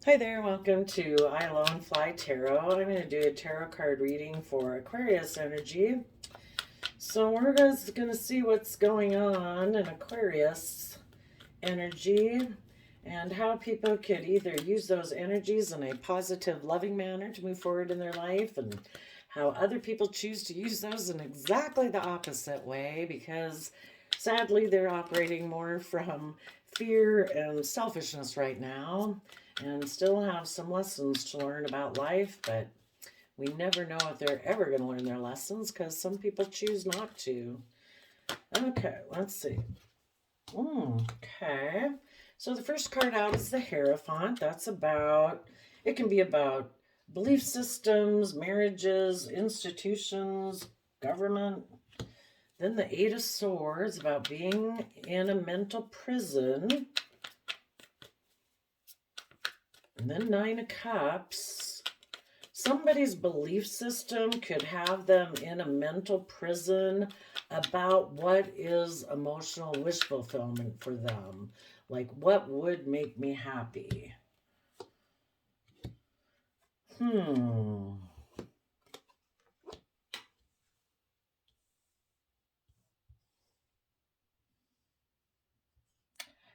Hi there, welcome to I Alone Fly Tarot. I'm going to do a tarot card reading for Aquarius energy. So we're just going to see what's going on in Aquarius energy and how people could either use those energies in a positive, loving manner to move forward in their life, and how other people choose to use those in exactly the opposite way because sadly they're operating more from fear and selfishness right now and still have some lessons to learn about life, but we never know if they're ever going to learn their lessons because some people choose not to. Okay, let's see. Okay. So the first card out is the Hierophant. It can be about belief systems, marriages, institutions, government. Then the Eight of Swords, about being in a mental prison. And then Nine of Cups. Somebody's belief system could have them in a mental prison about what is emotional wish fulfillment for them. Like, what would make me happy? Hmm.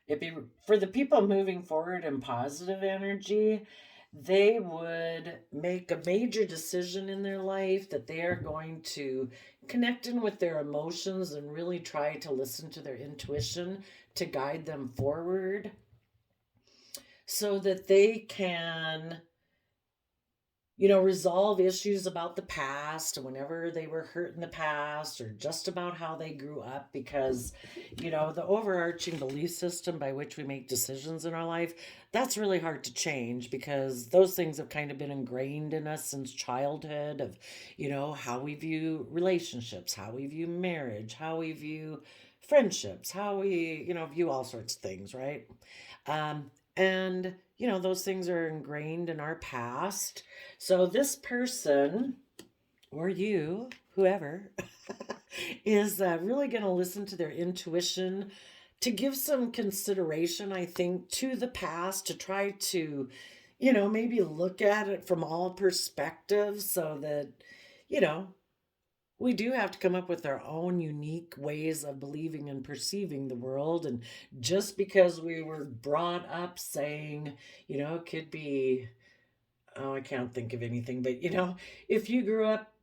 It'd be for the people moving forward in positive energy, they would make a major decision in their life that they are going to connect in with their emotions and really try to listen to their intuition to guide them forward so that they can resolve issues about the past and whenever they were hurt in the past or just about how they grew up because, the overarching belief system by which we make decisions in our life, that's really hard to change because those things have kind of been ingrained in us since childhood of, how we view relationships, how we view marriage, how we view friendships, how we, view all sorts of things, right? And those things are ingrained in our past. So this person, or you, whoever, is really going to listen to their intuition to give some consideration, I think, to the past, to try to, maybe look at it from all perspectives so that, you know, we do have to come up with our own unique ways of believing and perceiving the world. And just because we were brought up saying, it could be, oh, I can't think of anything, but if you grew up,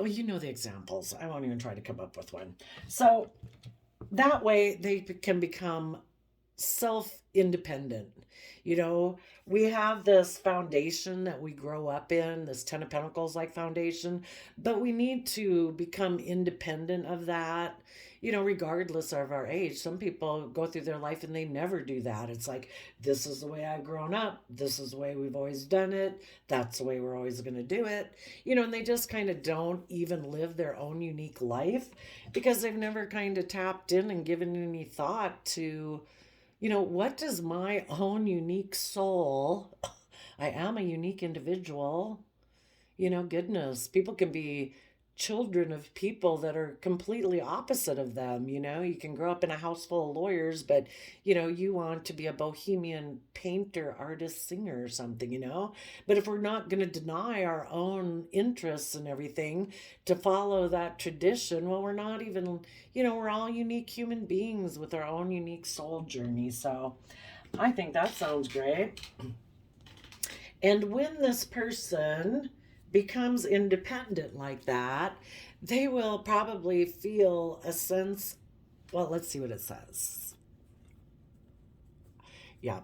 oh, the examples. I won't even try to come up with one. So that way they can become self independent. You know, we have this foundation that we grow up in, this Ten of Pentacles like foundation, but we need to become independent of that, regardless of our age. Some people go through their life and they never do that. It's like, this is the way I've grown up. This is the way we've always done it. That's the way we're always going to do it. And they just kind of don't even live their own unique life because they've never kind of tapped in and given any thought to, what does my own unique soul, I am a unique individual, goodness, people can be children of people that are completely opposite of them. You can grow up in a house full of lawyers, but, you want to be a bohemian painter, artist, singer or something, But if we're not going to deny our own interests and everything to follow that tradition, well, we're not even, we're all unique human beings with our own unique soul journey. So I think that sounds great. And when this person becomes independent like that, they will probably feel a sense. Well, let's see what it says. Yeah.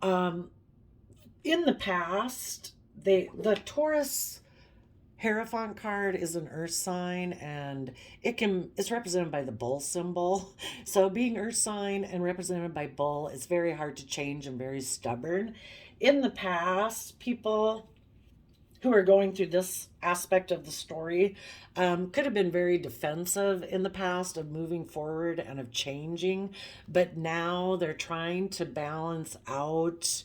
Um, in the past, the Taurus Hierophant card is an earth sign and it's represented by the bull symbol. So being earth sign and represented by bull is very hard to change and very stubborn. In the past, people who are going through this aspect of the story could have been very defensive in the past of moving forward and of changing, but now they're trying to balance out,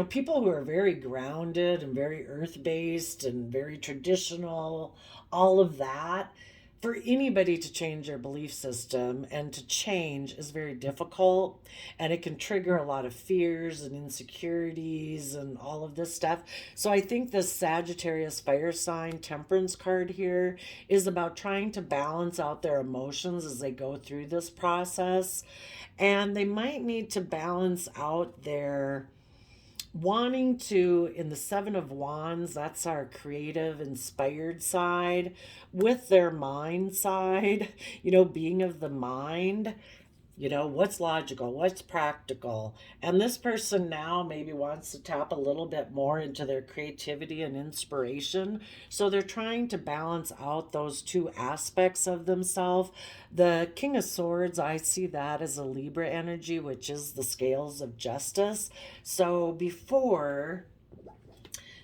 people who are very grounded and very earth based and very traditional, all of that for anybody to change their belief system, and to change is very difficult, and it can trigger a lot of fears and insecurities and all of this stuff. So I think this Sagittarius fire sign temperance card here is about trying to balance out their emotions as they go through this process, and they might need to balance out their wanting to, in the Seven of Wands, that's our creative inspired side, with their mind side, being of the mind, what's logical, what's practical. And this person now maybe wants to tap a little bit more into their creativity and inspiration. So they're trying to balance out those two aspects of themselves. The King of Swords, I see that as a Libra energy, which is the scales of justice. So before,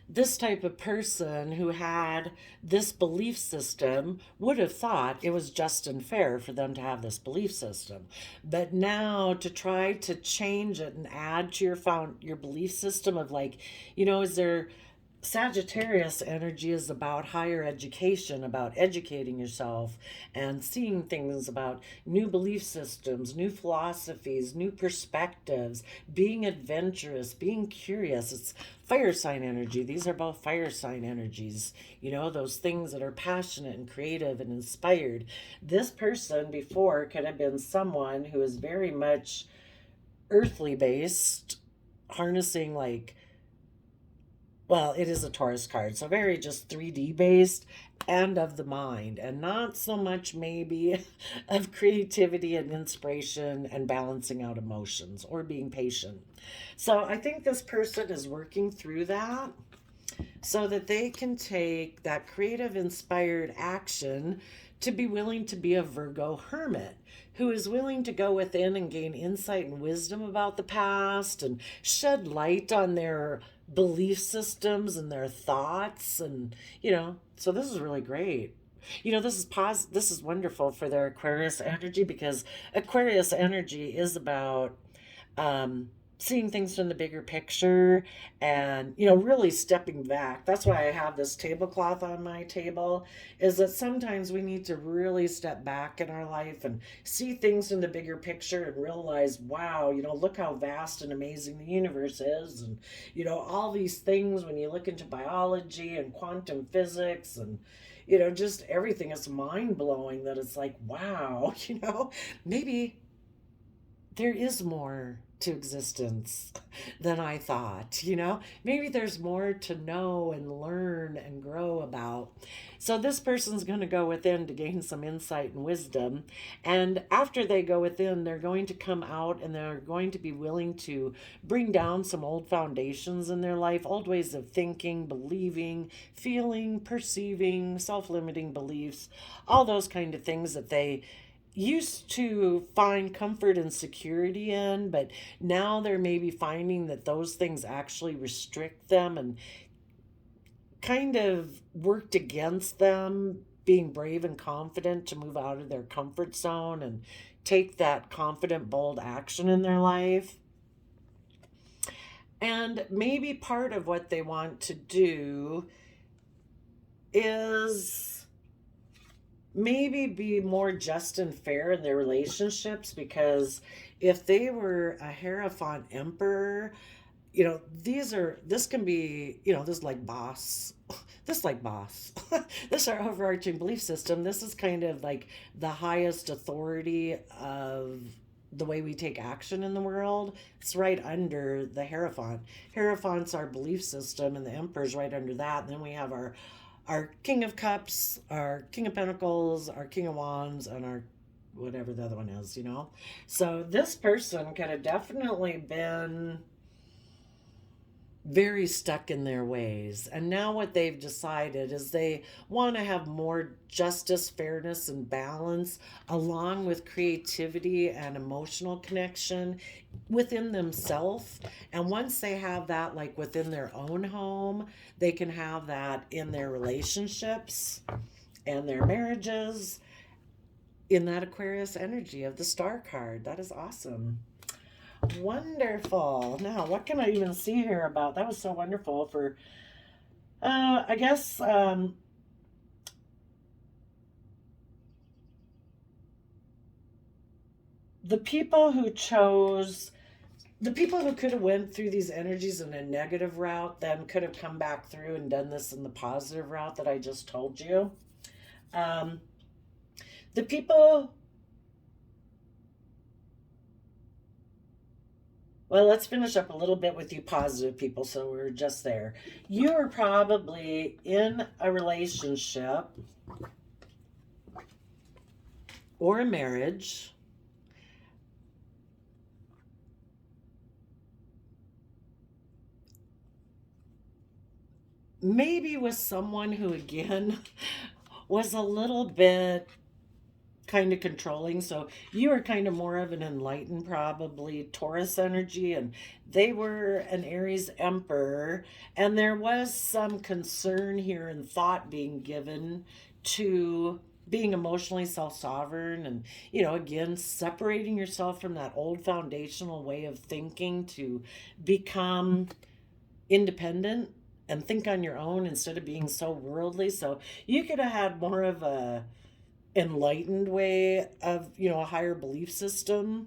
this type of person who had this belief system would have thought it was just and fair for them to have this belief system. But now to try to change it and add to your belief system of, like, is there, Sagittarius energy is about higher education, about educating yourself and seeing things about new belief systems, new philosophies, new perspectives, being adventurous, being curious. It's fire sign energy. These are both fire sign energies, those things that are passionate and creative and inspired. This person before could have been someone who is very much earthly based, harnessing, like, well, it is a Taurus card, so very just 3D based and of the mind, and not so much maybe of creativity and inspiration and balancing out emotions or being patient. So I think this person is working through that so that they can take that creative, inspired action to be willing to be a Virgo hermit who is willing to go within and gain insight and wisdom about the past and shed light on their belief systems and their thoughts. And so this is really great. This is wonderful for their Aquarius energy, because Aquarius energy is about seeing things from the bigger picture, and really stepping back. That's why I have this tablecloth on my table, is that sometimes we need to really step back in our life and see things in the bigger picture and realize, wow, look how vast and amazing the universe is. And all these things, when you look into biology and quantum physics and just everything, is mind-blowing, that it's like, wow, maybe there is more to existence than I thought. Maybe there's more to know and learn and grow about. So this person's going to go within to gain some insight and wisdom. And after they go within, they're going to come out and they're going to be willing to bring down some old foundations in their life, old ways of thinking, believing, feeling, perceiving, self-limiting beliefs, all those kind of things that they used to find comfort and security in, but now they're maybe finding that those things actually restrict them and kind of worked against them being brave and confident to move out of their comfort zone and take that confident, bold action in their life. And maybe part of what they want to do is maybe be more just and fair in their relationships, because if they were a Hierophant Emperor, this can be, this like boss, this like boss, this our overarching belief system. This is kind of like the highest authority of the way we take action in the world. It's right under the Hierophant. Hierophant's our belief system, and the Emperor's right under that. And then we have our King of Cups, our King of Pentacles, our King of Wands, and our whatever the other one is, So this person could have definitely been very stuck in their ways. And now what they've decided is they want to have more justice, fairness, and balance, along with creativity and emotional connection within themselves. And once they have that, like within their own home, they can have that in their relationships and their marriages, in that Aquarius energy of the Star card. That is awesome. Wonderful. Now, what can I even see here about? That was so wonderful for, I guess, the people who chose, the people who could have went through these energies in a negative route then could have come back through and done this in the positive route that I just told you. Um, the people, well, let's finish up a little bit with you positive people, so we're just there. You are probably in a relationship or a marriage maybe with someone who, again, was a little bit kind of controlling. So you are kind of more of an enlightened, probably Taurus energy, and they were an Aries emperor. And there was some concern here and thought being given to being emotionally self-sovereign and, again, separating yourself from that old foundational way of thinking to become independent and think on your own instead of being so worldly. So you could have had more of a enlightened way of, a higher belief system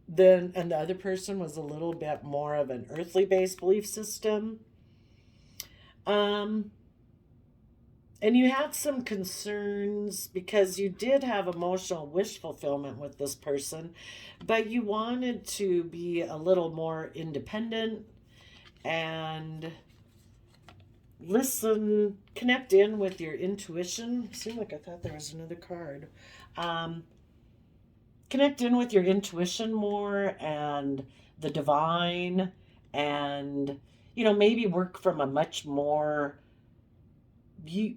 than, and the other person was a little bit more of an earthly based belief system. And you had some concerns because you did have emotional wish fulfillment with this person, but you wanted to be a little more independent and listen, connect in with your intuition. Seemed like I thought there was another card. Connect in with your intuition more and the divine, and maybe work from a much more you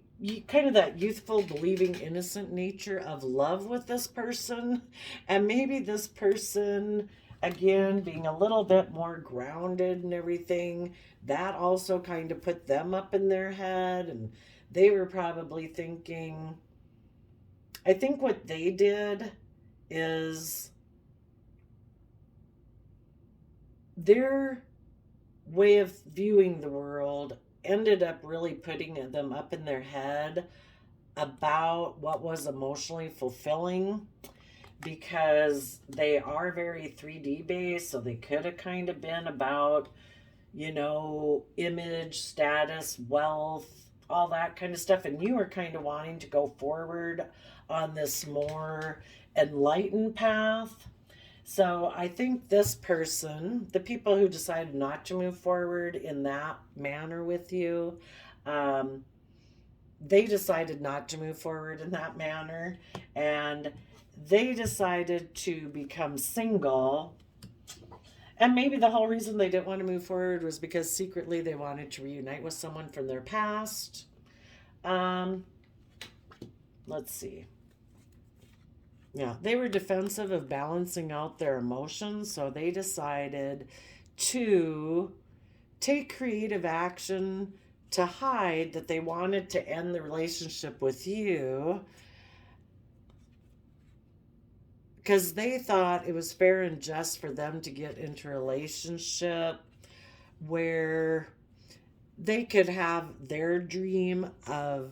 kind of that youthful, believing, innocent nature of love with this person, and maybe this person, again, being a little bit more grounded and everything, that also kind of put them up in their head, and they were probably thinking, I think what they did is their way of viewing the world ended up really putting them up in their head about what was emotionally fulfilling, because they are very 3D based, so they could have kind of been about, image, status, wealth, all that kind of stuff. And you were kind of wanting to go forward on this more enlightened path. So I think this person, the people who decided not to move forward in that manner with you, they decided not to move forward in that manner, and they decided to become single. And maybe the whole reason they didn't want to move forward was because secretly they wanted to reunite with someone from their past. Let's see. Yeah, they were defensive of balancing out their emotions, so they decided to take creative action to hide that they wanted to end the relationship with you, because they thought it was fair and just for them to get into a relationship where they could have their dream of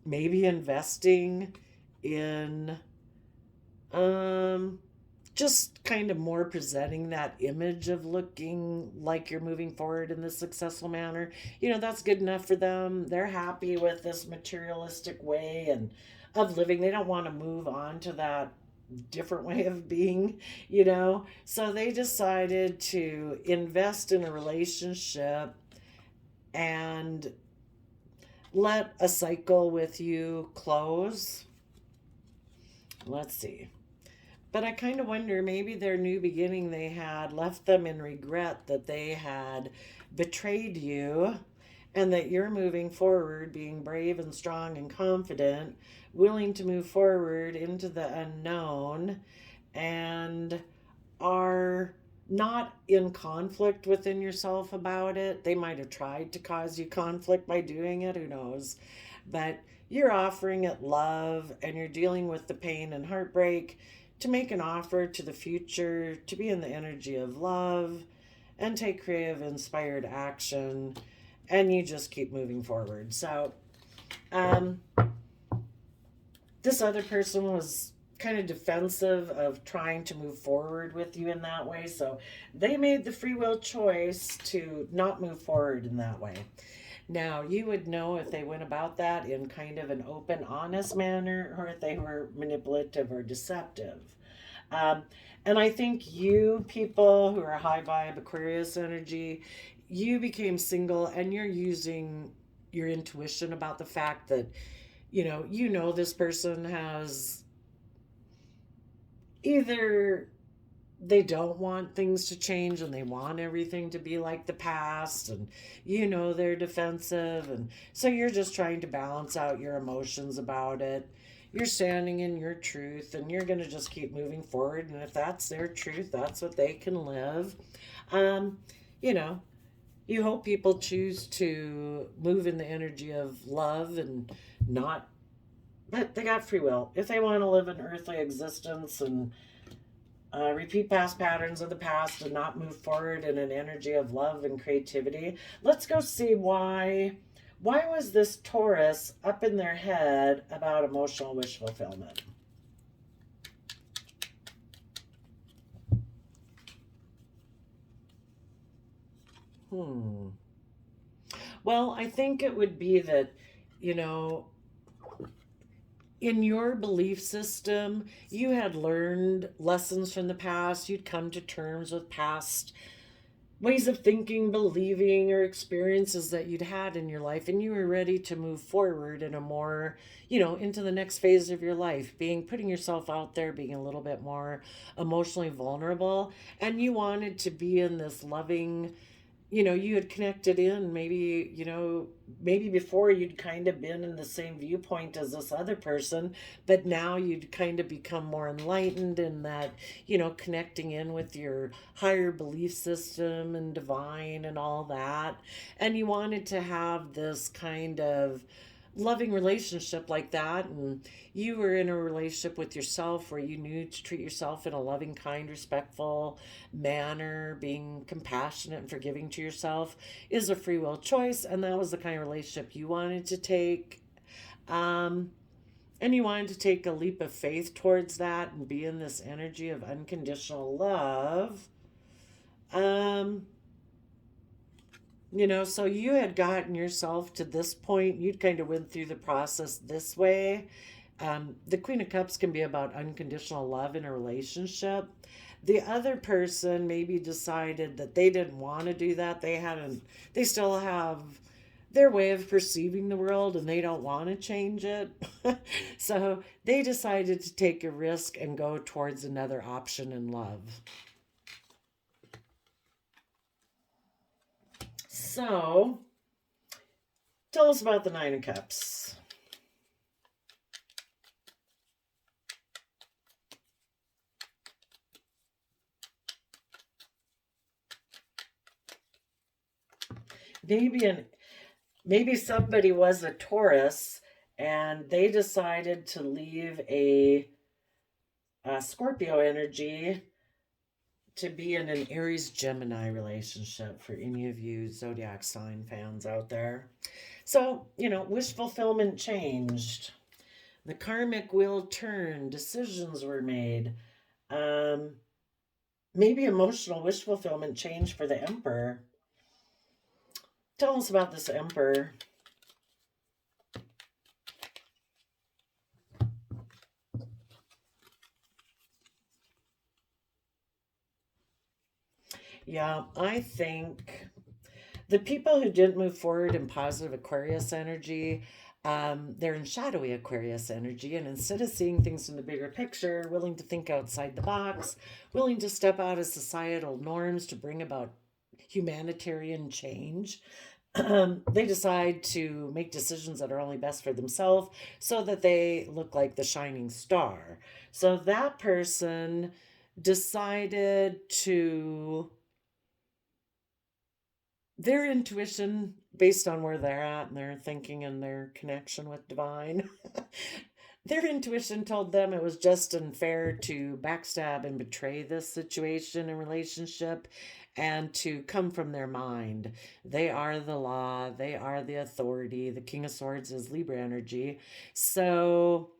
maybe investing in just kind of more presenting that image of looking like you're moving forward in this successful manner. That's good enough for them. They're happy with this materialistic way and of living. They don't want to move on to that different way of being. So they decided to invest in a relationship and let a cycle with you close. Let's see. But I kind of wonder, maybe their new beginning they had left them in regret that they had betrayed you, and that you're moving forward being brave and strong and confident, willing to move forward into the unknown, and are not in conflict within yourself about it. They might have tried to cause you conflict by doing it, who knows? But you're offering it love, and you're dealing with the pain and heartbreak to make an offer to the future, to be in the energy of love, and take creative, inspired action, and you just keep moving forward. So, this other person was kind of defensive of trying to move forward with you in that way. So they made the free will choice to not move forward in that way. Now, you would know if they went about that in kind of an open, honest manner or if they were manipulative or deceptive. Um, and I think you people who are high vibe Aquarius energy, you became single and you're using your intuition about the fact that, you know this person has either they don't want things to change and they want everything to be like the past, and they're defensive, and so you're just trying to balance out your emotions about it. You're standing in your truth and you're going to just keep moving forward, and if that's their truth, that's what they can live. um you know you hope people choose to move in the energy of love and not, but they got free will. If they want to live an earthly existence and repeat past patterns of the past and not move forward in an energy of love and creativity. Let's go see why. Why was this Taurus up in their head about emotional wish fulfillment? Hmm. Well, I think it would be that, you know, in your belief system, you had learned lessons from the past. You'd come to terms with past ways of thinking, believing, or experiences that you'd had in your life, and you were ready to move forward in a more, into the next phase of your life, putting yourself out there, being a little bit more emotionally vulnerable, and you wanted to be in this loving, you had connected in, maybe, maybe before you'd kind of been in the same viewpoint as this other person, but now you'd kind of become more enlightened in that, connecting in with your higher belief system and divine and all that. And you wanted to have this kind of loving relationship like that, and you were in a relationship with yourself where you knew to treat yourself in a loving, kind, respectful manner. Being compassionate and forgiving to yourself is a free will choice, and that was the kind of relationship you wanted to take. um and you wanted to take a leap of faith towards that and be in this energy of unconditional love. um so you had gotten yourself to this point. You'd kind of went through the process this way. The Queen of Cups can be about unconditional love in a relationship. The other person maybe decided that they didn't want to do that. They still have their way of perceiving the world and they don't want to change it. So they decided to take a risk and go towards another option in love. So tell us about the Nine of Cups. Maybe somebody was a Taurus and they decided to leave a Scorpio energy to be in an Aries Gemini relationship, for any of you zodiac sign fans out there. So, wish fulfillment changed. The karmic wheel turned, decisions were made. Um, Maybe emotional wish fulfillment changed for the Emperor. Tell us about this Emperor. Yeah, I think the people who didn't move forward in positive Aquarius energy, they're in shadowy Aquarius energy. And instead of seeing things in the bigger picture, willing to think outside the box, willing to step out of societal norms to bring about humanitarian change, they decide to make decisions that are only best for themselves so that they look like the shining star. So that person decided to, their intuition, based on where they're at and their thinking and their connection with divine, their intuition told them it was just unfair to backstab and betray this situation and relationship and to come from their mind. They are the law, they are the authority. The King of Swords is Libra energy. So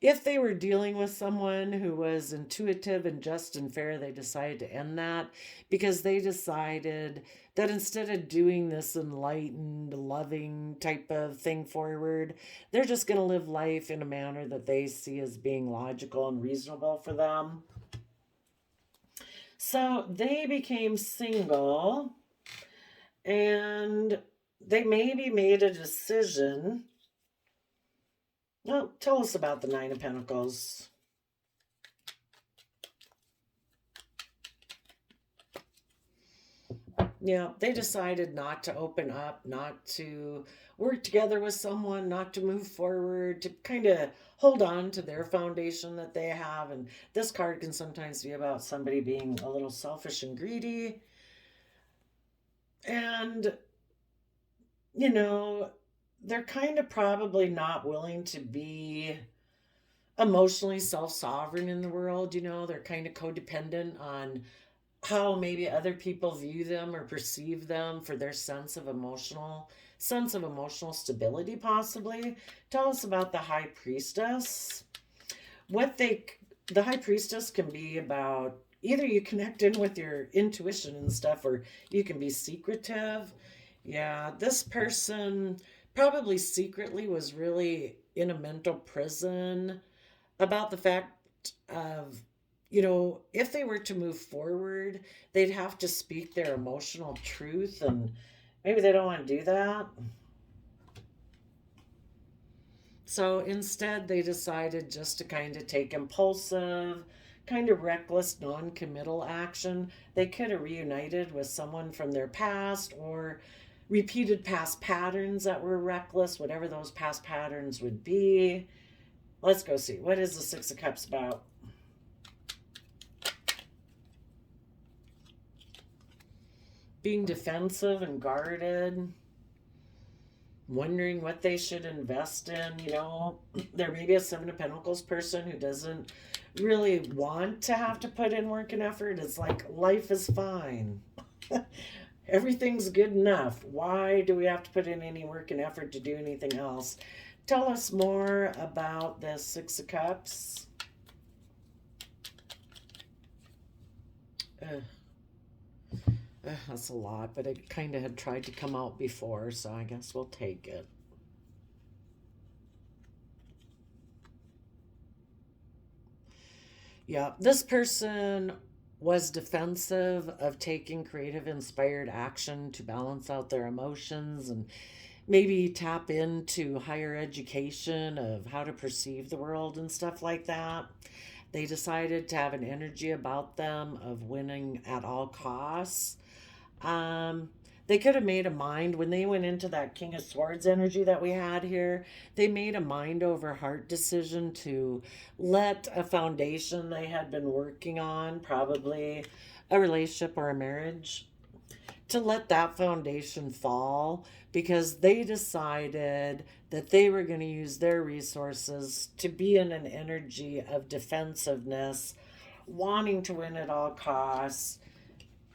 If they were dealing with someone who was intuitive and just and fair, they decided to end that because they decided that instead of doing this enlightened, loving type of thing forward, they're just going to live life in a manner that they see as being logical and reasonable for them. So they became single and they maybe made a decision. Well, tell us about the Nine of Pentacles. Yeah, they decided not to open up, not to work together with someone, not to move forward, to kind of hold on to their foundation that they have. And this card can sometimes be about somebody being a little selfish and greedy. And, you know, they're kind of probably not willing to be emotionally self-sovereign in the world. They're kind of codependent on how maybe other people view them or perceive them for their sense of emotional stability, possibly. Tell us about the High Priestess. The High Priestess can be about either you connect in with your intuition and stuff, or you can be secretive. Yeah, this person probably secretly was really in a mental prison about the fact of, if they were to move forward, they'd have to speak their emotional truth, and maybe they don't want to do that. So instead, they decided just to kind of take impulsive, kind of reckless, non committal action. They could have reunited with someone from their past or repeated past patterns that were reckless, whatever those past patterns would be. Let's go see. What is the Six of Cups about? Being defensive and guarded, wondering what they should invest in. There may be a Seven of Pentacles person who doesn't really want to have to put in work and effort. It's like life is fine. Everything's good enough. Why do we have to put in any work and effort to do anything else? Tell us more about the Six of Cups. That's a lot, but it kind of had tried to come out before, so I guess we'll take it. Yeah, this person was defensive of taking creative, inspired action to balance out their emotions and maybe tap into higher education of how to perceive the world and stuff like that. They decided to have an energy about them of winning at all costs. Um, they could have made a mind when they went into that King of Swords energy that we had here. They made a mind over heart decision to let a foundation they had been working on, probably a relationship or a marriage, to let that foundation fall because they decided that they were going to use their resources to be in an energy of defensiveness, wanting to win at all costs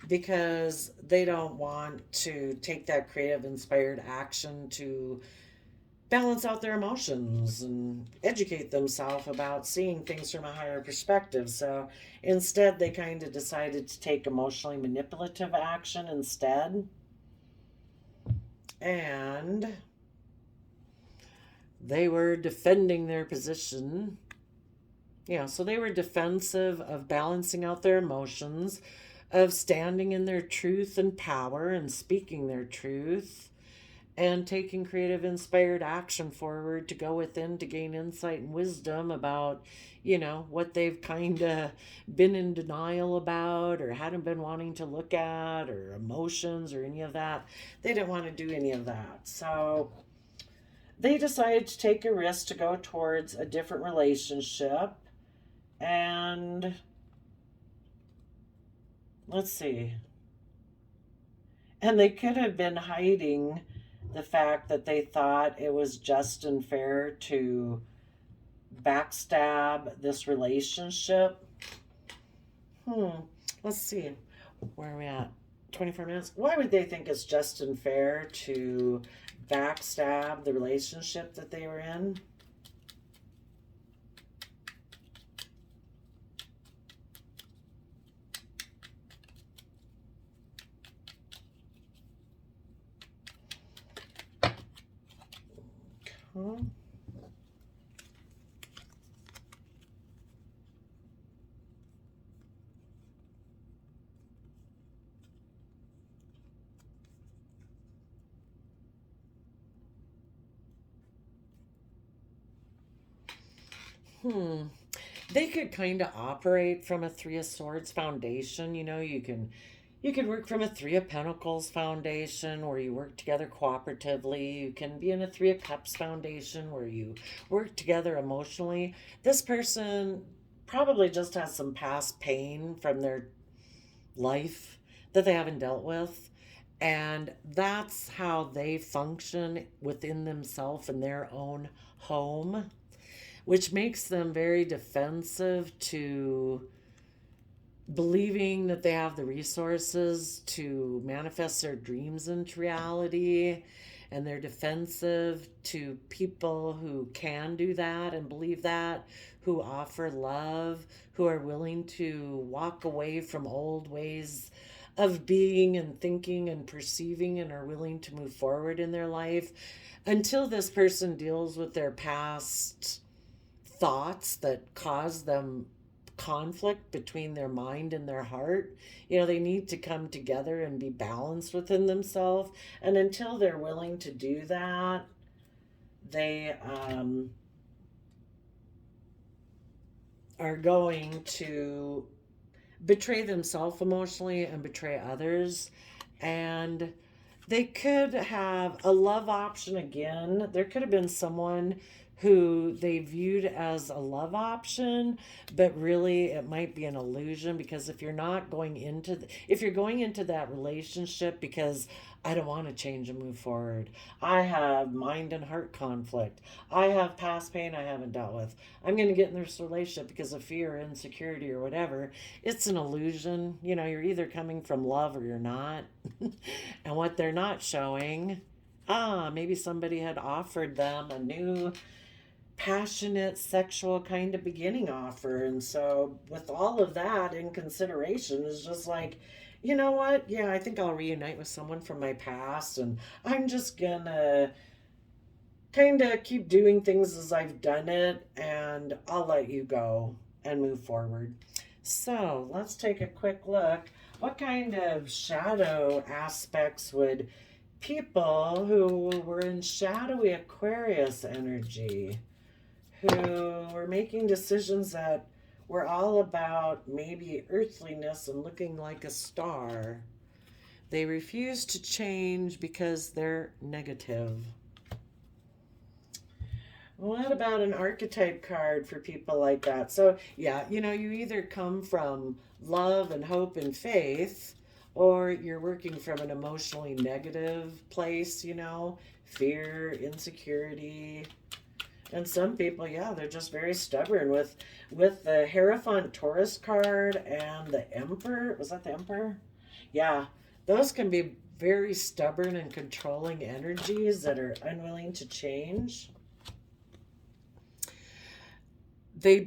because they don't want to take that creative, inspired action to balance out their emotions and educate themselves about seeing things from a higher perspective. So instead, they kind of decided to take emotionally manipulative action instead. And they were defending their position. Yeah, so they were defensive of balancing out their emotions, of standing in their truth and power and speaking their truth and taking creative, inspired action forward to go within to gain insight and wisdom about, what they've kind of been in denial about or hadn't been wanting to look at, or emotions or any of that. They didn't want to do any of that. So they decided to take a risk to go towards a different relationship. And let's see. And they could have been hiding the fact that they thought it was just and fair to backstab this relationship. Let's see. Where are we at? 24 minutes. Why would they think it's just and fair to backstab the relationship that they were in? They could kind of operate from a Three of Swords foundation. You can work from a Three of Pentacles foundation where you work together cooperatively. You can be in a Three of Cups foundation where you work together emotionally. This person probably just has some past pain from their life that they haven't dealt with. And that's how they function within themselves in their own home, which makes them very defensive to believing that they have the resources to manifest their dreams into reality. And they're defensive to people who can do that and believe that, who offer love, who are willing to walk away from old ways of being and thinking and perceiving and are willing to move forward in their life until this person deals with their past thoughts that cause them conflict between their mind and their heart. They need to come together and be balanced within themselves. And until they're willing to do that, they are going to betray themselves emotionally and betray others. And they could have a love option again. There could have been someone who they viewed as a love option, but really it might be an illusion, because if you're going into that relationship because I don't want to change and move forward, I have mind and heart conflict, I have past pain I haven't dealt with, I'm going to get in this relationship because of fear or insecurity or whatever, it's an illusion. You're either coming from love or you're not. And what they're not showing, maybe somebody had offered them a new passionate sexual kind of beginning offer. And so with all of that in consideration, is just like, you know what? Yeah, I think I'll reunite with someone from my past, and I'm just gonna kind of keep doing things as I've done it, and I'll let you go and move forward. So let's take a quick look. What kind of shadow aspects would people who were in shadowy Aquarius energy, who were making decisions that were all about maybe earthliness and looking like a star? They refuse to change because they're negative. What about an archetype card for people like that? So, yeah, you either come from love and hope and faith, or you're working from an emotionally negative place, fear, insecurity. And some people, yeah, they're just very stubborn with the Hierophant Taurus card and the Emperor. Was that the Emperor? Yeah, those can be very stubborn and controlling energies that are unwilling to change. They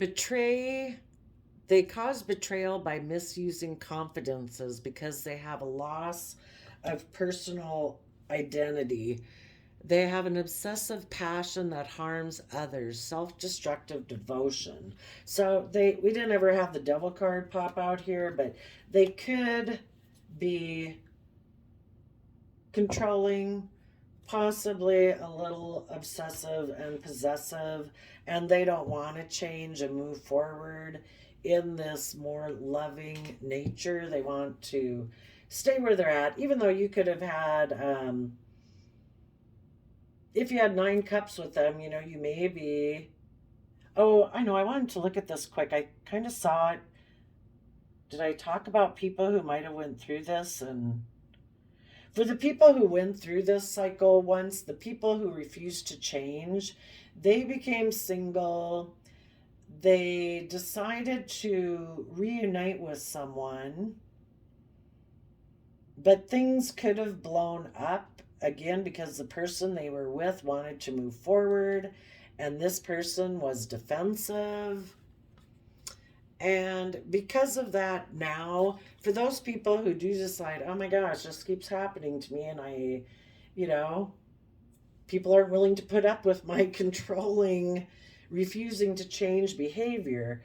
cause betrayal by misusing confidences because they have a loss of personal identity. They have an obsessive passion that harms others, self-destructive devotion. So we didn't ever have the devil card pop out here, but they could be controlling, possibly a little obsessive and possessive, and they don't want to change and move forward in this more loving nature. They want to stay where they're at, even though you could have had, if you had 9 cups with them, you may be, oh, I know, I wanted to look at this quick. I kind of saw it. Did I talk about people who might have went through this? And for the people who went through this cycle once, the people who refused to change, they became single. They decided to reunite with someone, but things could have blown up again because the person they were with wanted to move forward and this person was defensive. And because of that, now, for those people who do decide, oh my gosh, this keeps happening to me, and I, people aren't willing to put up with my controlling, refusing to change behavior.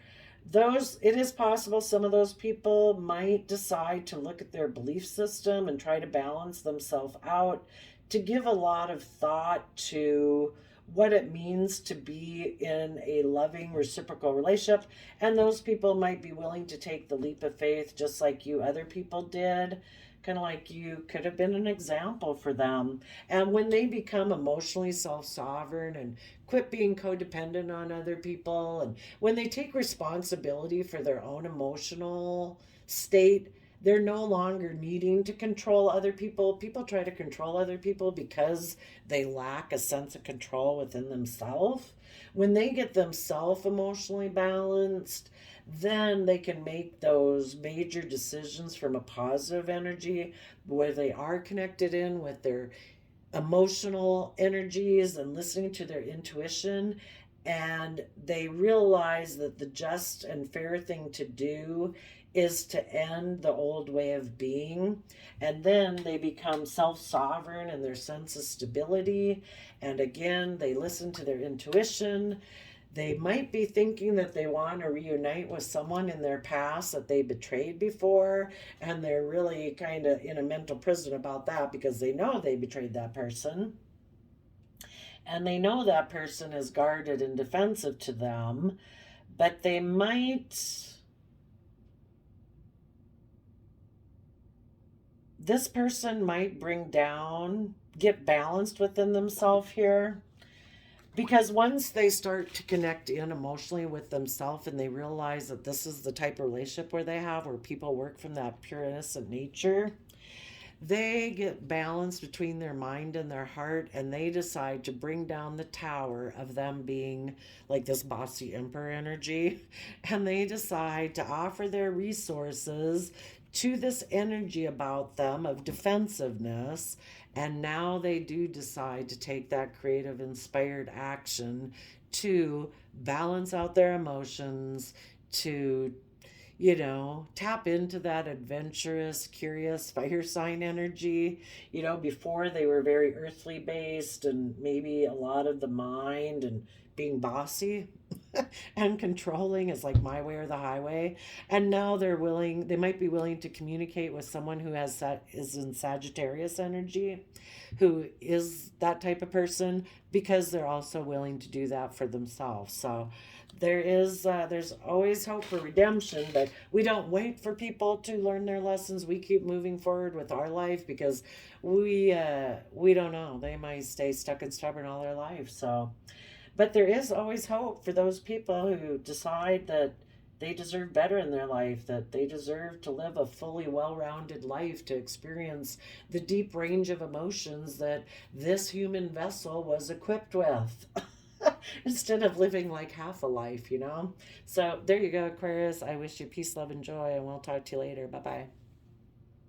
It is possible some of those people might decide to look at their belief system and try to balance themselves out, to give a lot of thought to what it means to be in a loving reciprocal relationship. And those people might be willing to take the leap of faith just like you other people did, kind of like you could have been an example for them. And when they become emotionally self-sovereign and quit being codependent on other people, and when they take responsibility for their own emotional state, they're no longer needing to control other people. People try to control other people because they lack a sense of control within themselves. When they get themselves emotionally balanced, then they can make those major decisions from a positive energy where they are connected in with their emotional energies and listening to their intuition. And they realize that the just and fair thing to do is to end the old way of being. And then they become self-sovereign in their sense of stability. And again, they listen to their intuition. They might be thinking that they want to reunite with someone in their past that they betrayed before, and they're really kind of in a mental prison about that because they know they betrayed that person. And they know that person is guarded and defensive to them, but they might. This person might get balanced within themselves here. Because once they start to connect in emotionally with themselves and they realize that this is the type of relationship where people work from that pure innocent nature, they get balanced between their mind and their heart, and they decide to bring down the tower of them being like this bossy emperor energy. And they decide to offer their resources to this energy about them of defensiveness. And now they do decide to take that creative, inspired action to balance out their emotions, to, tap into that adventurous, curious fire sign energy. Before they were very earthly based and maybe a lot of the mind and being bossy and controlling is like my way or the highway. And now they might be willing to communicate with someone who is in Sagittarius energy, who is that type of person, because they're also willing to do that for themselves. So there's always hope for redemption, but we don't wait for people to learn their lessons. We keep moving forward with our life because we don't know. They might stay stuck and stubborn all their life. So, but there is always hope for those people who decide that they deserve better in their life, that they deserve to live a fully well-rounded life, to experience the deep range of emotions that this human vessel was equipped with. Instead of living like half a life. So there you go, Aquarius. I wish you peace, love, and joy, and we'll talk to you later. Bye-bye.